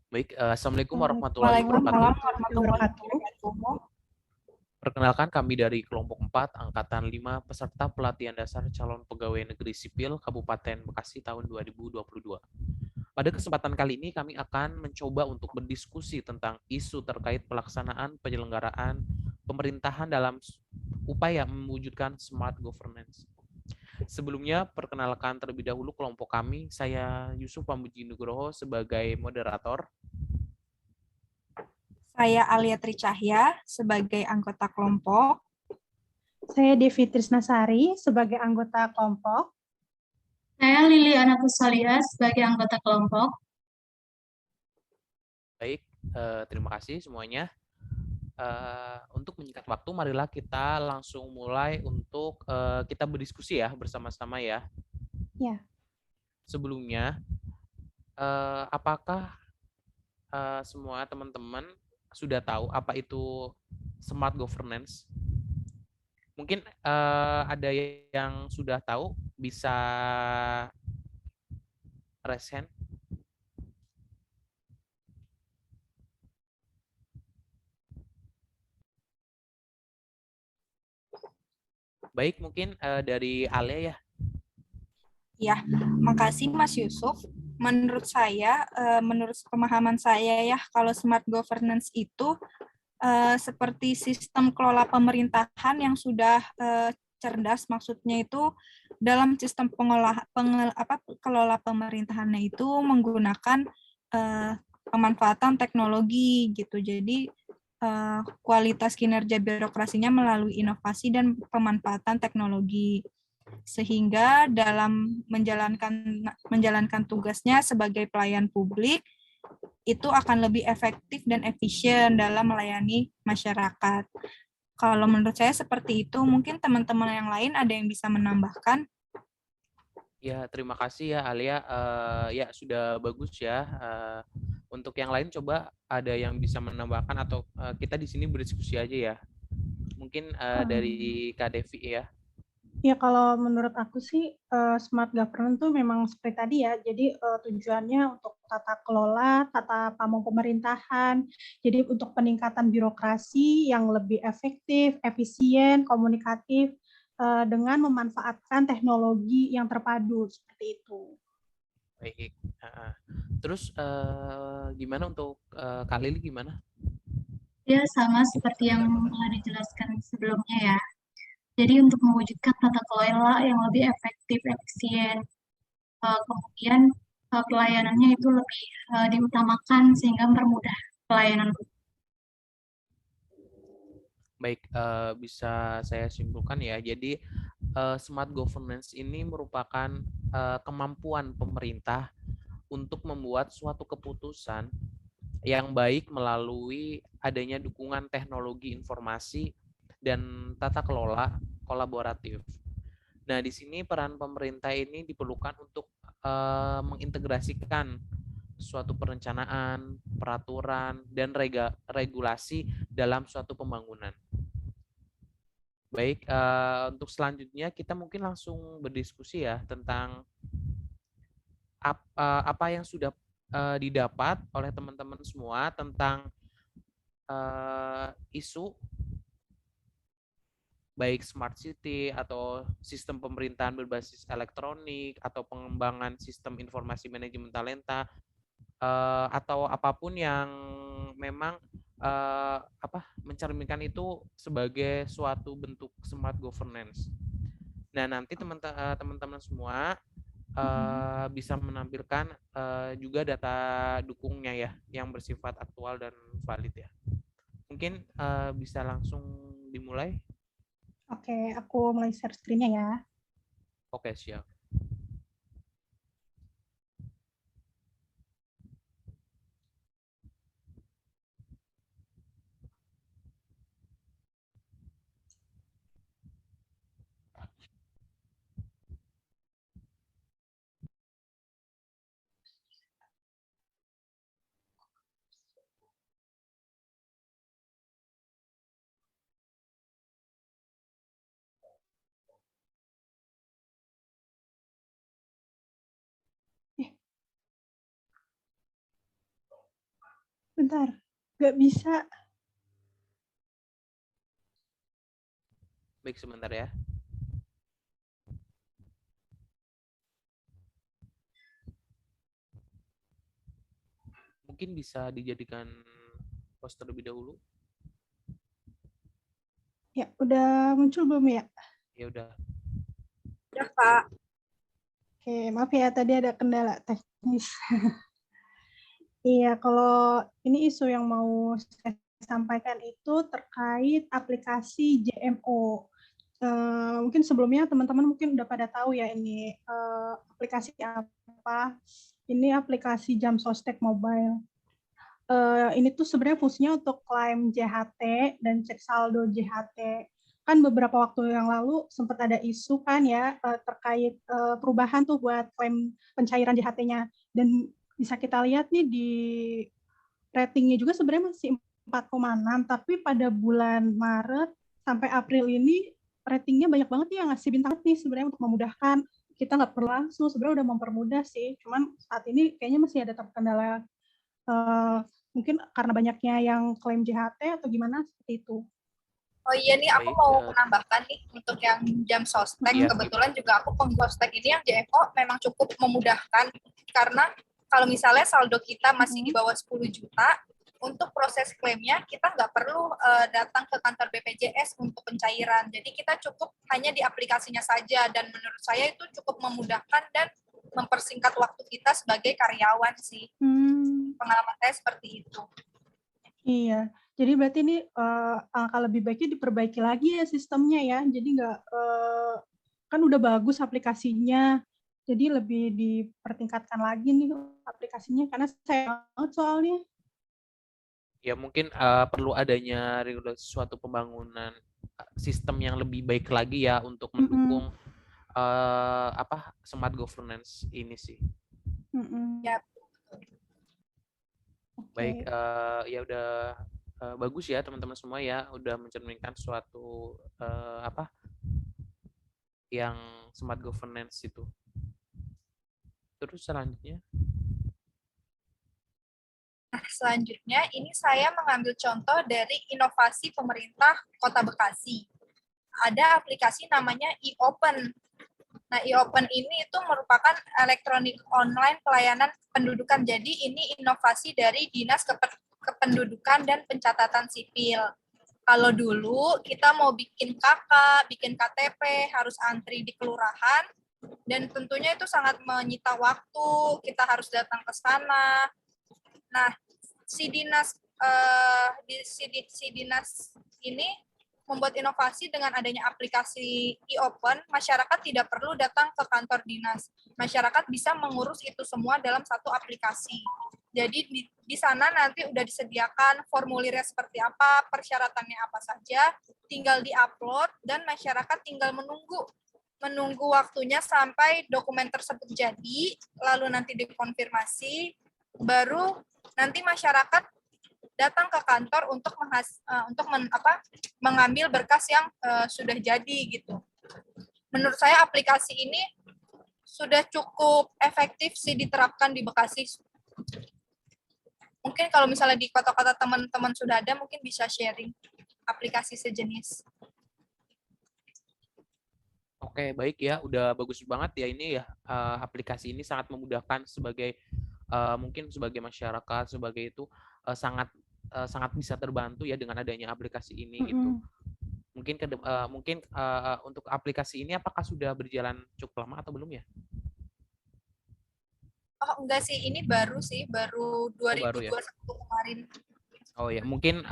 Baik, Assalamualaikum warahmatullahi Waalaikumsalam wabarakatuh. warahmatullahi wabarakatuh. Perkenalkan kami dari kelompok 4, Angkatan 5, peserta pelatihan dasar calon pegawai negeri sipil Kabupaten Bekasi tahun 2022. Pada kesempatan kali ini kami akan mencoba untuk berdiskusi tentang isu terkait pelaksanaan penyelenggaraan pemerintahan dalam upaya mewujudkan smart governance. Sebelumnya, perkenalkan terlebih dahulu kelompok kami. Saya Yusuf Pamuji Nugroho sebagai moderator. Saya Alia Tricahya sebagai anggota kelompok. Saya Devi Trisnasari sebagai anggota kelompok. Saya Lili Anatussalia sebagai anggota kelompok. Baik, terima kasih semuanya. Untuk menyingkat waktu, marilah kita langsung mulai untuk kita berdiskusi ya bersama-sama ya. Ya. Sebelumnya, apakah semua teman-teman sudah tahu apa itu smart governance? Mungkin ada yang sudah tahu, bisa raise hand. Baik, mungkin dari Ale ya. Ya, makasih Mas Yusuf. Menurut saya, menurut pemahaman saya ya, kalau smart governance itu seperti sistem kelola pemerintahan yang sudah cerdas, maksudnya itu dalam sistem kelola pemerintahannya itu menggunakan pemanfaatan teknologi gitu. Jadi kualitas kinerja birokrasinya melalui inovasi dan pemanfaatan teknologi, sehingga dalam menjalankan tugasnya sebagai pelayan publik itu akan lebih efektif dan efisien dalam melayani masyarakat. Kalau menurut saya seperti itu, mungkin teman-teman yang lain ada yang bisa menambahkan. Ya, terima kasih ya Alia. Ya, sudah bagus ya. Untuk yang lain coba ada yang bisa menambahkan atau kita di sini berdiskusi aja ya. Mungkin dari Kak Devi ya. Ya, kalau menurut aku sih smart governance tuh memang seperti tadi ya. Jadi tujuannya untuk tata kelola, tata pamong pemerintahan. Jadi untuk peningkatan birokrasi yang lebih efektif, efisien, komunikatif dengan memanfaatkan teknologi yang terpadu seperti itu. Baik. Terus gimana untuk Kak Lili gimana? Ya, sama seperti yang telah dijelaskan sebelumnya ya. Jadi untuk mewujudkan tata kelola yang lebih efektif, efisien, kemudian pelayanannya itu lebih diutamakan sehingga mempermudah pelayanan. Baik, bisa saya simpulkan ya. Jadi smart governance ini merupakan kemampuan pemerintah untuk membuat suatu keputusan yang baik melalui adanya dukungan teknologi informasi dan tata kelola kolaboratif. Nah, di sini peran pemerintah ini diperlukan untuk mengintegrasikan suatu perencanaan, peraturan, dan regulasi dalam suatu pembangunan. Baik, untuk selanjutnya kita mungkin langsung berdiskusi ya tentang apa yang sudah didapat oleh teman-teman semua tentang isu baik smart city atau sistem pemerintahan berbasis elektronik atau pengembangan sistem informasi manajemen talenta atau apapun yang memang mencerminkan itu sebagai suatu bentuk smart governance. Nah, nanti teman-teman semua bisa menampilkan juga data dukungnya ya yang bersifat aktual dan valid ya. Mungkin bisa langsung dimulai. Oke, aku mulai share screen-nya ya. Oke, siap. Bentar, nggak bisa. Baik, sebentar ya. Mungkin bisa dijadikan poster terlebih dahulu. Ya, udah muncul belum ya? Ya udah. Ya, Kak. Oke, maaf ya tadi ada kendala teknis. Iya, kalau ini isu yang mau saya sampaikan itu terkait aplikasi JMO. Mungkin sebelumnya teman-teman mungkin udah pada tahu ya ini aplikasi apa. Ini aplikasi Jam Sostek Mobile. Ini tuh sebenarnya fungsinya untuk klaim JHT dan cek saldo JHT. Kan beberapa waktu yang lalu sempat ada isu kan ya terkait perubahan tuh buat klaim pencairan JHT-nya. Dan bisa kita lihat nih di ratingnya juga sebenarnya masih 4,6, tapi pada bulan Maret sampai April ini ratingnya banyak banget yang ngasih bintang nih sebenarnya untuk memudahkan. Kita nggak perlu langsung, sebenarnya udah mempermudah sih. Cuman saat ini kayaknya masih ada terkendala mungkin karena banyaknya yang klaim JHT atau gimana seperti itu. Oh iya nih, aku Baik, mau menambahkan nih untuk yang jam sostek. Iya. Kebetulan juga aku pengguna sostek ini yang JMO memang cukup memudahkan karena kalau misalnya saldo kita masih di bawah 10 juta, untuk proses klaimnya kita nggak perlu datang ke kantor BPJS untuk pencairan. Jadi kita cukup hanya di aplikasinya saja dan menurut saya itu cukup memudahkan dan mempersingkat waktu kita sebagai karyawan sih. Pengalaman saya seperti itu. Iya, jadi berarti ini angka lebih baiknya diperbaiki lagi ya sistemnya ya. Jadi nggak kan udah bagus aplikasinya, jadi lebih dipertingkatkan lagi nih aplikasinya karena sayang banget soalnya. Ya mungkin perlu adanya regulasi suatu pembangunan sistem yang lebih baik lagi ya untuk mendukung smart governance ini sih. Ya. Baik, ya udah bagus ya teman-teman semua ya, udah mencerminkan suatu yang smart governance itu. Terus selanjutnya? Nah, selanjutnya ini saya mengambil contoh dari inovasi pemerintah Kota Bekasi. Ada aplikasi namanya e-Open. Nah, e-Open ini itu merupakan elektronik online pelayanan pendudukan. Jadi ini inovasi dari Dinas Kependudukan dan Pencatatan Sipil. Kalau dulu kita mau bikin KK, bikin KTP, harus antri di kelurahan, dan tentunya itu sangat menyita waktu, kita harus datang ke sana. Nah, si dinas ini membuat inovasi dengan adanya aplikasi e-Open, masyarakat tidak perlu datang ke kantor dinas. Masyarakat bisa mengurus itu semua dalam satu aplikasi. Jadi di sana nanti udah disediakan formulirnya seperti apa, persyaratannya apa saja, tinggal di-upload dan masyarakat tinggal menunggu waktunya sampai dokumen tersebut jadi, lalu nanti dikonfirmasi, baru nanti masyarakat datang ke kantor untuk mengambil berkas yang sudah jadi gitu. Menurut saya aplikasi ini sudah cukup efektif sih diterapkan di Bekasi. Mungkin kalau misalnya di kota-kota teman-teman sudah ada, mungkin bisa sharing aplikasi sejenis. Oke, baik ya, udah bagus banget ya ini ya, aplikasi ini sangat memudahkan sebagai mungkin sebagai masyarakat, sebagai itu sangat bisa terbantu ya dengan adanya aplikasi ini gitu. Mungkin untuk aplikasi ini apakah sudah berjalan cukup lama atau belum ya? Oh enggak sih, ini baru 2021 baru ya? kemarin. Oh ya, mungkin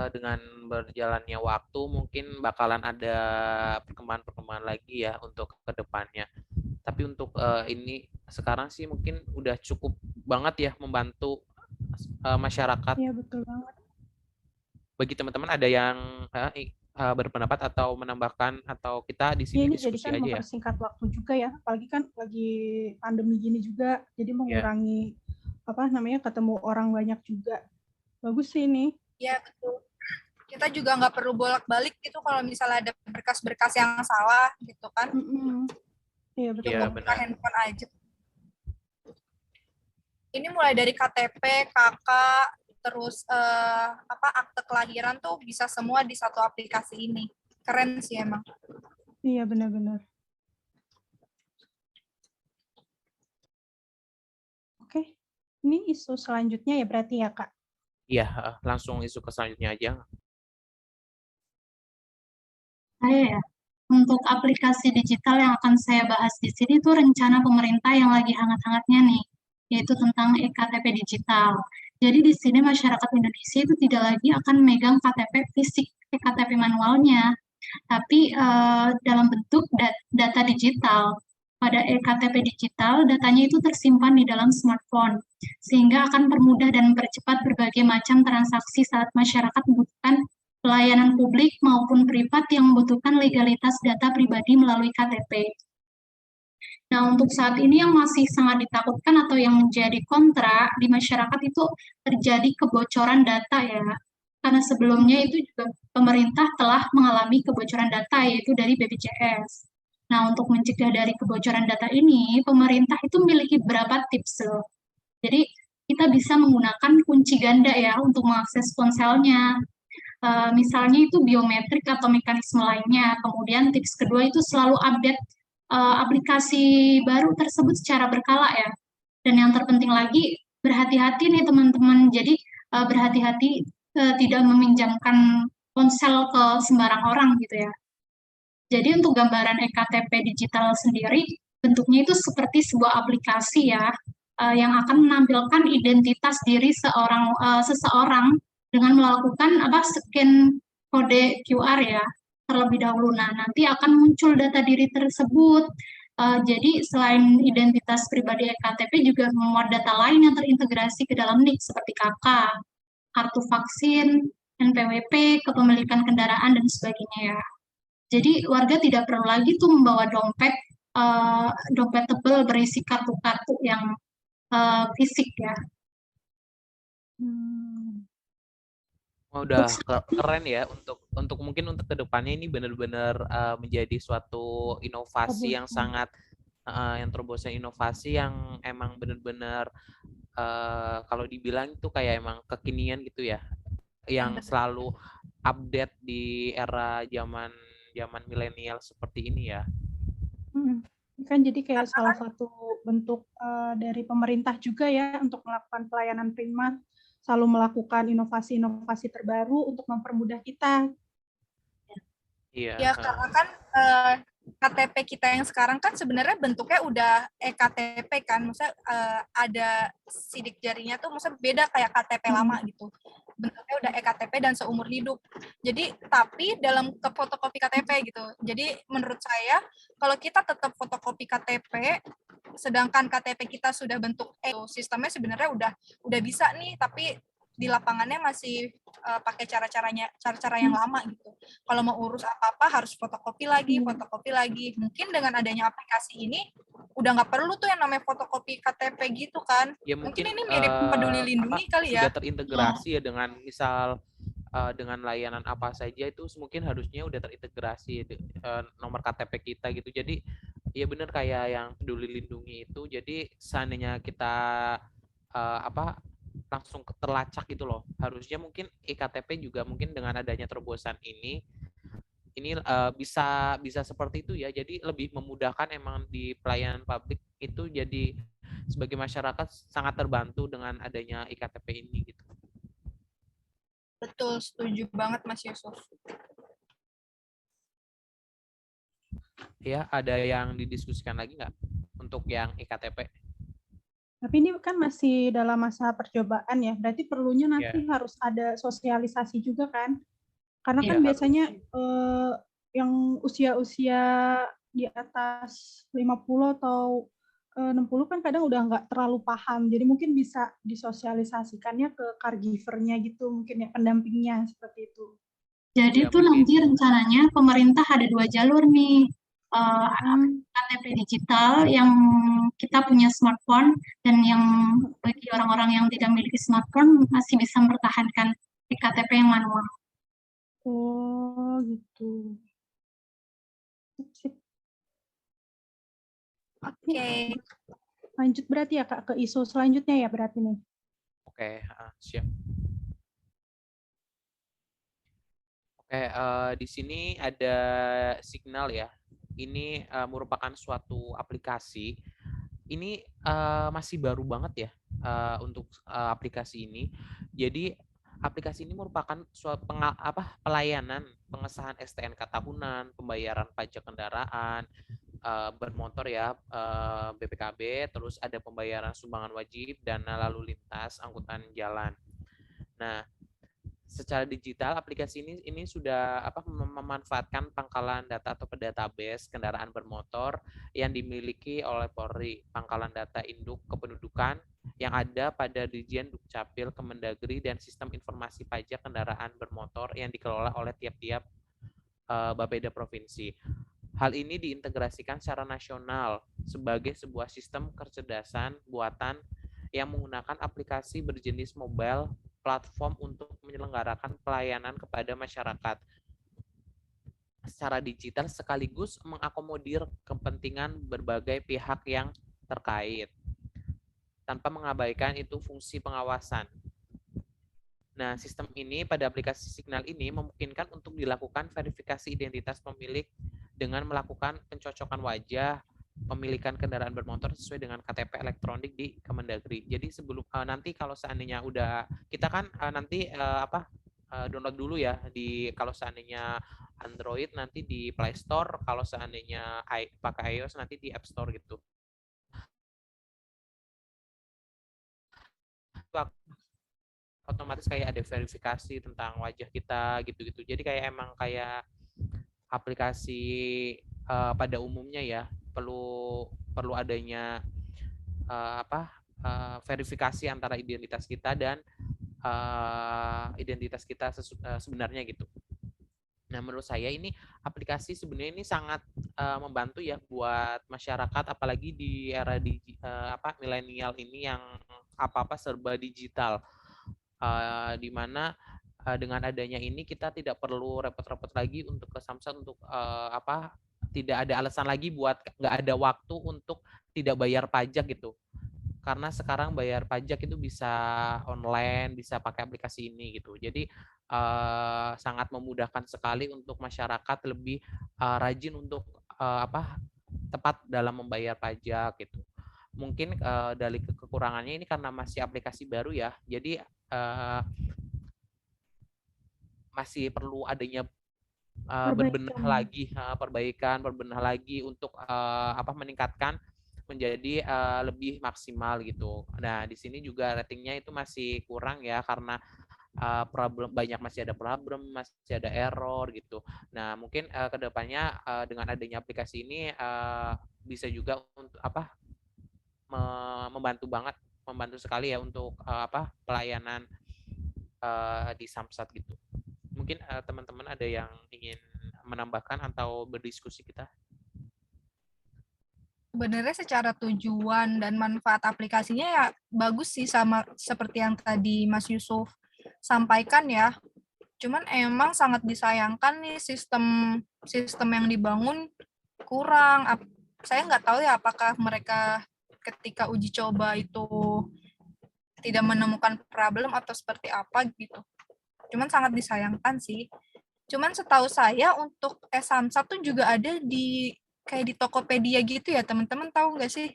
dengan berjalannya waktu mungkin bakalan ada perkembangan lagi ya untuk kedepannya. Tapi untuk ini sekarang sih mungkin udah cukup banget ya membantu masyarakat. Iya betul banget. Bagi teman-teman ada yang berpendapat atau menambahkan, atau kita di sini ini diskusi jadi kan aja ya? mempersingkat waktu juga ya, apalagi kan lagi pandemi gini juga, jadi mengurangi ketemu orang banyak juga. Bagus sih ini. Ya betul. Kita juga nggak perlu bolak-balik gitu kalau misalnya ada berkas-berkas yang salah gitu kan. Iya betul. Iya benar. Handphone aja. Ini mulai dari KTP, KK, terus akte kelahiran tuh bisa semua di satu aplikasi ini. Keren sih emang. Iya, benar-benar. Oke, ini isu selanjutnya ya berarti ya, Kak? Iya, langsung isu ke selanjutnya aja. Saya ya, untuk aplikasi digital yang akan saya bahas di sini itu rencana pemerintah yang lagi hangat-hangatnya nih, yaitu tentang eKTP digital. Jadi di sini masyarakat Indonesia itu tidak lagi akan megang KTP fisik, eKTP manualnya, tapi dalam bentuk data digital. Pada eKTP digital, datanya itu tersimpan di dalam smartphone, sehingga akan mempermudah dan mempercepat berbagai macam transaksi saat masyarakat membutuhkan pelayanan publik maupun privat yang membutuhkan legalitas data pribadi melalui KTP. Nah, untuk saat ini yang masih sangat ditakutkan atau yang menjadi kontra di masyarakat itu terjadi kebocoran data ya. Karena sebelumnya itu juga pemerintah telah mengalami kebocoran data yaitu dari BPJS. Nah, untuk mencegah dari kebocoran data ini, pemerintah itu memiliki beberapa tips loh. Jadi, kita bisa menggunakan kunci ganda ya untuk mengakses ponselnya. Misalnya itu biometrik atau mekanisme lainnya. Kemudian tips kedua itu selalu update aplikasi baru tersebut secara berkala ya. Dan yang terpenting lagi, berhati-hati nih teman-teman. Jadi berhati-hati tidak meminjamkan ponsel ke sembarang orang gitu ya. Jadi untuk gambaran eKTP digital sendiri, bentuknya itu seperti sebuah aplikasi ya, yang akan menampilkan identitas diri seseorang dengan melakukan scan kode QR ya terlebih dahulu. Nah, nanti akan muncul data diri tersebut. Jadi selain identitas pribadi eKTP juga memuat data lain yang terintegrasi ke dalam NIK seperti KK, kartu vaksin, NPWP, kepemilikan kendaraan dan sebagainya ya. Jadi warga tidak perlu lagi tuh membawa dompet tebal berisi kartu-kartu yang fisik ya. Udah keren ya untuk mungkin untuk kedepannya ini benar-benar menjadi suatu inovasi yang sangat yang terobosan inovasi yang emang benar-benar kalau dibilang itu kayak emang kekinian gitu ya, yang selalu update di era zaman milenial seperti ini ya. Kan jadi kayak salah satu bentuk dari pemerintah juga ya untuk melakukan pelayanan prima, selalu melakukan inovasi-inovasi terbaru untuk mempermudah kita. Iya. Ya karena kan KTP kita yang sekarang kan sebenarnya bentuknya udah eKTP kan, maksudnya ada sidik jarinya tuh maksudnya beda kayak KTP lama gitu. Bentuknya udah eKTP dan seumur hidup. Jadi tapi dalam fotokopi KTP gitu. Jadi menurut saya kalau kita tetap fotokopi KTP sedangkan KTP kita sudah bentuk sistemnya sebenarnya udah bisa nih, tapi di lapangannya masih pakai cara-cara yang lama gitu. Kalau mau urus apa-apa harus fotokopi lagi. Mungkin dengan adanya aplikasi ini udah nggak perlu tuh yang namanya fotokopi KTP gitu kan. Ya mungkin ini mirip Peduli Lindungi kali ya. Sudah terintegrasi ya dengan misal dengan layanan apa saja itu mungkin harusnya udah terintegrasi nomor KTP kita gitu. Jadi ya benar kayak yang Peduli Lindungi itu. Jadi seandainya kita langsung terlacak gitu loh. Harusnya mungkin eKTP juga mungkin dengan adanya terobosan ini bisa seperti itu ya. Jadi lebih memudahkan emang di pelayanan publik itu, jadi sebagai masyarakat sangat terbantu dengan adanya eKTP ini gitu. Betul, setuju banget Mas Yusuf. Ya, ada yang didiskusikan lagi nggak untuk yang eKTP? Tapi ini kan masih dalam masa percobaan ya, berarti perlunya nanti harus ada sosialisasi juga kan? Karena kan biasanya yang usia-usia di atas 50 atau 60 kan kadang udah nggak terlalu paham, jadi mungkin bisa disosialisasikannya ke caregiver-nya gitu, mungkin ya pendampingnya seperti itu. Jadi itu nanti rencananya pemerintah ada 2 jalur nih. KTP digital yang kita punya smartphone dan yang bagi orang-orang yang tidak memiliki smartphone masih bisa mempertahankan eKTP yang manual. Oh gitu. Oke. Lanjut berarti ya Kak ke isu selanjutnya ya berarti nih. Oke, siap. Oke, di sini ada Signal ya. Ini merupakan suatu aplikasi. Ini masih baru banget ya untuk aplikasi ini. Jadi aplikasi ini merupakan suatu pelayanan pengesahan STNK tahunan, pembayaran pajak kendaraan, bermotor ya, BPKB, terus ada pembayaran sumbangan wajib, dana lalu lintas, angkutan jalan. Nah, secara digital aplikasi ini sudah memanfaatkan pangkalan data atau database kendaraan bermotor yang dimiliki oleh Polri, pangkalan data induk kependudukan yang ada pada Dirjen Dukcapil Kemendagri dan sistem informasi pajak kendaraan bermotor yang dikelola oleh tiap-tiap Bapeda provinsi. Hal ini diintegrasikan secara nasional sebagai sebuah sistem kecerdasan buatan yang menggunakan aplikasi berjenis mobile platform untuk menyelenggarakan pelayanan kepada masyarakat secara digital sekaligus mengakomodir kepentingan berbagai pihak yang terkait tanpa mengabaikan itu fungsi pengawasan. Nah, sistem ini pada aplikasi Signal ini memungkinkan untuk dilakukan verifikasi identitas pemilik dengan melakukan pencocokan wajah, pemilikan kendaraan bermotor sesuai dengan KTP elektronik di Kemendagri. Jadi sebelum nanti kalau seandainya udah kita kan nanti download dulu ya di kalau seandainya Android nanti di Play Store, kalau seandainya pakai iOS nanti di App Store gitu. Otomatis kayak ada verifikasi tentang wajah kita gitu-gitu. Jadi kayak emang kayak aplikasi pada umumnya ya perlu adanya verifikasi antara identitas kita dan identitas kita sebenarnya gitu. Nah, menurut saya ini aplikasi sebenarnya ini sangat membantu ya buat masyarakat, apalagi di era milenial ini yang apa-apa serba digital, di mana dengan adanya ini kita tidak perlu repot-repot lagi untuk ke Samsat untuk tidak ada alasan lagi buat nggak ada waktu untuk tidak bayar pajak gitu. Karena sekarang bayar pajak itu bisa online, bisa pakai aplikasi ini gitu. Jadi sangat memudahkan sekali untuk masyarakat lebih rajin untuk tepat dalam membayar pajak gitu. Mungkin dari kekurangannya ini karena masih aplikasi baru ya. Jadi masih perlu adanya berbenah lagi, perbaikan, berbenah lagi untuk meningkatkan menjadi lebih maksimal gitu. Nah, di sini juga ratingnya itu masih kurang ya karena masih ada problem, masih ada error gitu. Nah, mungkin kedepannya dengan adanya aplikasi ini bisa juga untuk membantu sekali ya untuk pelayanan di Samsat gitu. Mungkin teman-teman ada yang ingin menambahkan atau berdiskusi kita? Sebenarnya secara tujuan dan manfaat aplikasinya ya bagus sih, sama seperti yang tadi Mas Yusuf sampaikan ya. Cuman emang sangat disayangkan nih sistem yang dibangun kurang. Saya nggak tahu ya apakah mereka ketika uji coba itu tidak menemukan problem atau seperti apa gitu. Cuman sangat disayangkan sih. Cuman setahu saya untuk e-Samsat tuh juga ada kayak di Tokopedia gitu ya, teman-teman tahu nggak sih?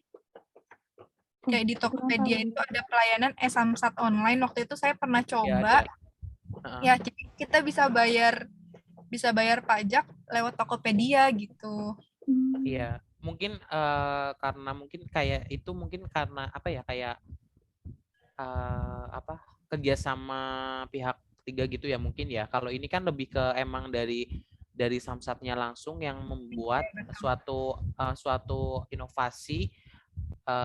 Kayak di Tokopedia itu ada pelayanan e-Samsat online. Waktu itu saya pernah coba. Ya, jadi kita bisa bayar pajak lewat Tokopedia gitu. Iya, mungkin karena karena kayak kerjasama pihak ketiga gitu ya mungkin ya. Kalau ini kan lebih ke emang dari Samsatnya langsung yang membuat suatu inovasi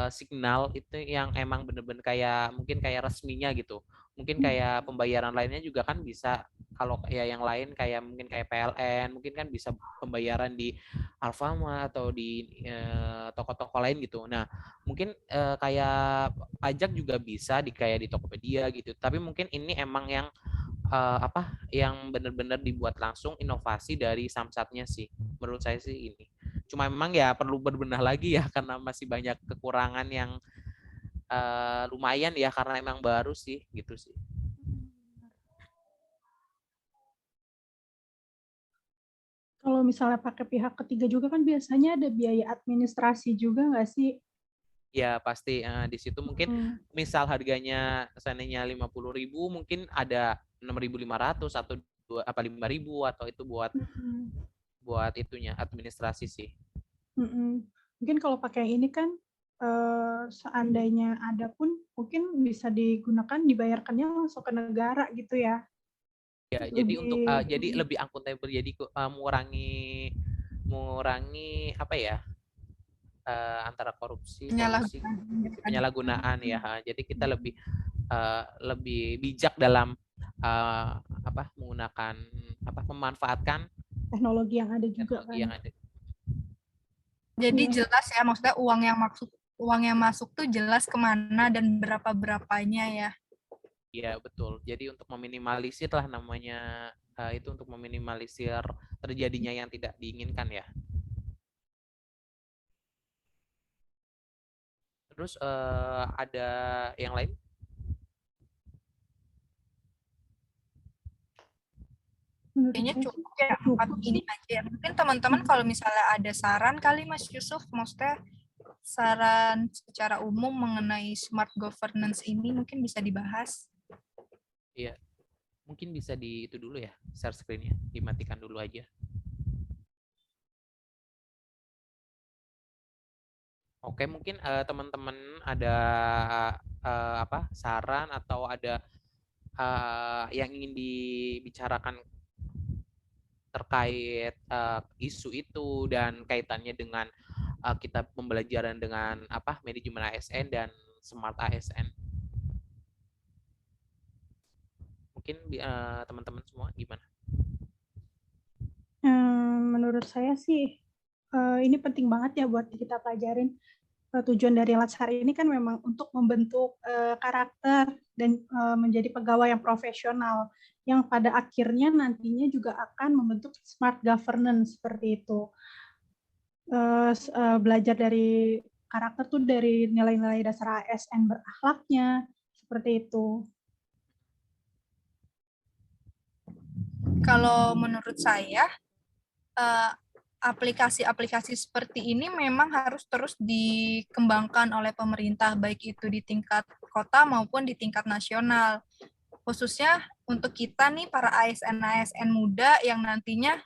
Signal itu yang emang bener-bener kayak mungkin kayak resminya gitu. Mungkin kayak pembayaran lainnya juga kan bisa, kalau kayak yang lain kayak mungkin kayak PLN mungkin kan bisa pembayaran di Alfamart atau di toko-toko lain gitu. Nah, mungkin kayak pajak juga bisa kayak di Tokopedia gitu. Tapi mungkin ini emang yang yang benar-benar dibuat langsung inovasi dari Samsatnya sih. Menurut saya sih ini. Cuma memang ya perlu berbenah lagi ya karena masih banyak kekurangan yang lumayan ya karena emang baru sih gitu sih. Kalau misalnya pakai pihak ketiga juga kan biasanya ada biaya administrasi juga nggak sih? Ya pasti di situ mungkin misal harganya seandainya 50.000 mungkin ada 6.500 atau 5.000 atau itu buat itunya administrasi sih. Mungkin kalau pakai yang ini kan seandainya ada pun mungkin bisa digunakan dibayarkannya langsung ke negara gitu ya. Ya, jadi untuk jadi lebih akuntabel, jadi mengurangi apa ya, antara korupsi penyalahgunaan ya. Jadi kita lebih bijak dalam menggunakan memanfaatkan teknologi yang ada juga teknologi yang ada. Jadi jelas ya, maksudnya uang yang masuk tuh jelas kemana dan berapanya ya. Iya betul. Jadi untuk meminimalisir lah namanya itu, untuk meminimalisir terjadinya yang tidak diinginkan ya. Terus ada yang lain? Kayaknya cukup ya 4 ini aja ya. Mungkin teman-teman kalau misalnya ada saran kali Mas Yusuf, maksudnya saran secara umum mengenai smart governance ini mungkin bisa dibahas. Iya. Mungkin bisa itu dulu ya, share screen-nya, dimatikan dulu aja. Oke, mungkin teman-teman ada saran atau ada yang ingin dibicarakan terkait isu itu dan kaitannya dengan kita pembelajaran dengan manajemen ASN dan smart ASN. Mungkin teman-teman semua gimana? Menurut saya sih ini penting banget ya buat kita pelajarin. Tujuan dari Latsar ini kan memang untuk membentuk karakter dan menjadi pegawai yang profesional yang pada akhirnya nantinya juga akan membentuk smart governance seperti itu. Belajar dari karakter tuh dari nilai-nilai dasar ASN berakhlaknya seperti itu. Kalau menurut saya aplikasi-aplikasi seperti ini memang harus terus dikembangkan oleh pemerintah, baik itu di tingkat kota maupun di tingkat nasional. Khususnya untuk kita nih, para ASN-ASN muda yang nantinya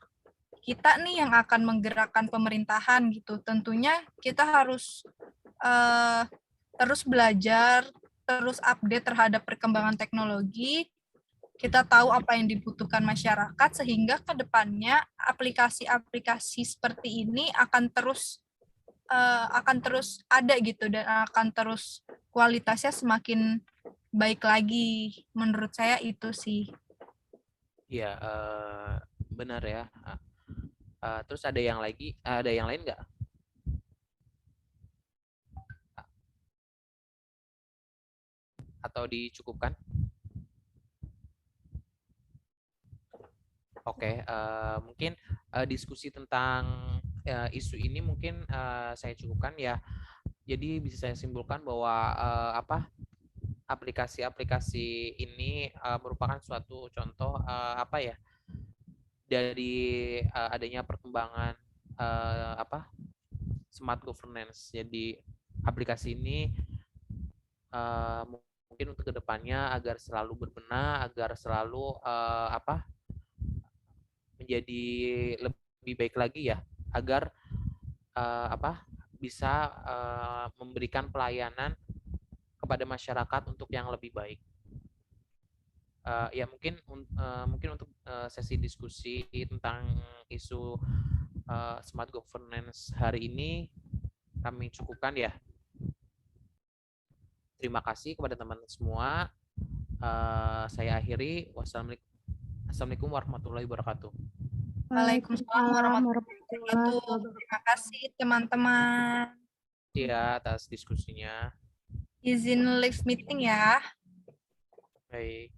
kita nih yang akan menggerakkan pemerintahan gitu. Tentunya kita harus terus belajar, terus update terhadap perkembangan teknologi. Kita tahu apa yang dibutuhkan masyarakat, sehingga ke depannya aplikasi-aplikasi seperti ini akan terus ada gitu, dan akan terus kualitasnya semakin baik lagi. Menurut saya itu sih. Iya, benar ya. Terus ada yang lain nggak? Atau dicukupkan? Oke, mungkin diskusi tentang isu ini mungkin saya cukupkan ya. Jadi bisa saya simpulkan bahwa aplikasi-aplikasi ini merupakan suatu contoh dari adanya perkembangan smart governance. Jadi aplikasi ini mungkin untuk kedepannya agar selalu berbenah, agar selalu menjadi lebih baik lagi ya, agar bisa memberikan pelayanan kepada masyarakat untuk yang lebih baik. Ya mungkin untuk sesi diskusi tentang isu smart governance hari ini kami cukupkan ya. Terima kasih kepada teman-teman semua. Saya akhiri. Wassalamualaikum warahmatullahi wabarakatuh. Waalaikumsalam warahmatullahi wabarakatuh. Terima kasih teman-teman. Ya, atas diskusinya. Izin live meeting ya. Baik.